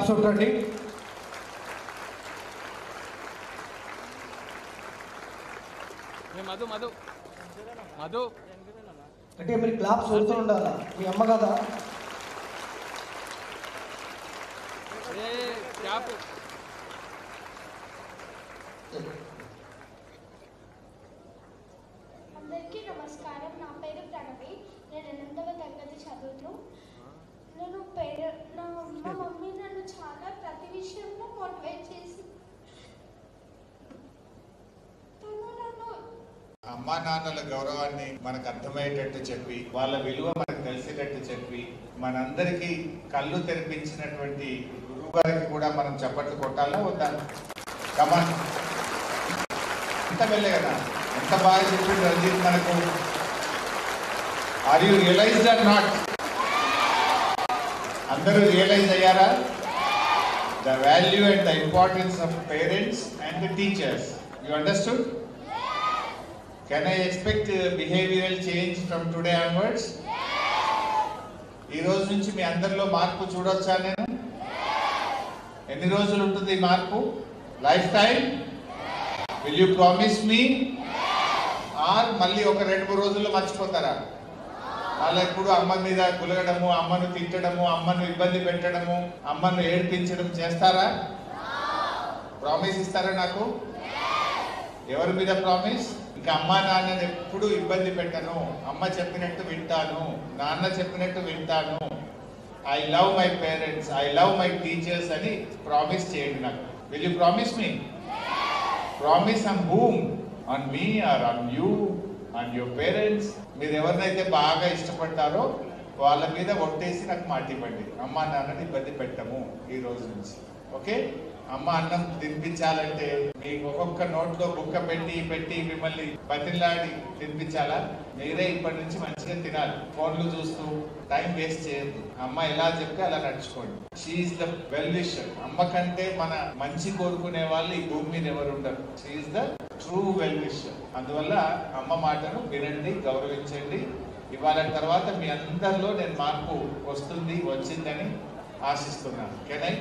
Claps కొట్టండి. మధు మధు మధు అంటే మీరు క్లాప్స్ కొడుతూ ఉండాలా, మీ అమ్మ కదా. అందరికీ నమస్కారం. నా పేరు ప్రణవి. నేను 8వ తరగతి చదువుతూ. మా మమ్మీ నన్ను చాలా ప్రతి విషయంలో మోటివేట్ చేసి అమ్మా నాన్నల గౌరవాన్ని మనకు అర్థమయ్యేటట్టు చెప్పి, వాళ్ళ విలువ మనకు తెలిసేటట్టు చెప్పి, మనందరికీ కళ్ళు తెరిపించినటువంటి గురువు గారికి కూడా మనం చప్పట్లు కొట్టాలా వద్దా? కమాన్, ఎంత వెళ్ళే కదా, ఎంత బాగా చెప్పింది రంజిత్ మనకు. Are you realized or not? అందరూ రియలైజ్ అయ్యారా? The value and the importance of parents and the teachers. You understood? Can I expect behavioral change from today onwards? ఈ రోజు నుంచి మీ అందరిలో మార్పు చూడొచ్చా నేను? ఎన్ని రోజులు ఉంటుంది ఈ మార్పు? Life time? Will you promise me? Or మళ్ళీ ఒక 2-3 రోజుల్లో మర్చిపోతారా? అలా ఎప్పుడు అమ్మ మీద గులగడము, అమ్మను తిట్టడము, అమ్మను ఇబ్బంది పెట్టడము, అమ్మను ఏడ్పించడం చేస్తారా? ప్రామిస్ ఇస్తారా నాకు? ఎవరి మీద ప్రామిస్? ఇంకా అమ్మ నాన్నని ఎప్పుడు ఇబ్బంది పెట్టను, అమ్మ చెప్పినట్టు వింటాను, నాన్న చెప్పినట్టు వింటాను, I love my parents, I love my teachers అని ప్రామిస్ చేయండి నాకు. Will you promise me? Promise on whom? On me or on you, on your parents? మీరు ఎవరినైతే బాగా ఇష్టపడతారో వాళ్ళ మీద ఒట్టేసి నాకు మాట ఇవ్వండి. అమ్మ నాన్నని ఇబ్బంది పెట్టము ఈ రోజు నుంచి. ఓకే? అమ్మ అన్నం తినిపించాలంటే మీకు ఒక్కొక్క నోట్లో బుక్క పెట్టి మిమ్మల్ని బతిలాడి తినిపించాలా? మీరే ఇప్పటి నుంచి మంచిగా తినాలి. ఫోన్లు చూస్తూ టైం వేస్ట్ చేయొద్దు. అమ్మ ఎలా చెప్తే అలా నడుచుకోండి. She is the well wisher. అమ్మ కంటే మన మంచి కోరుకునే వాళ్ళు ఈ భూమి మీద ఎవరు ఉండరు. She's the true well wisher. అందువల్ల అమ్మ మాటను వినండి, గౌరవించండి. ఇవాళ తర్వాత మీ అందరిలో నేను మార్పు వచ్చిందని ఆశిస్తున్నాను. Can I?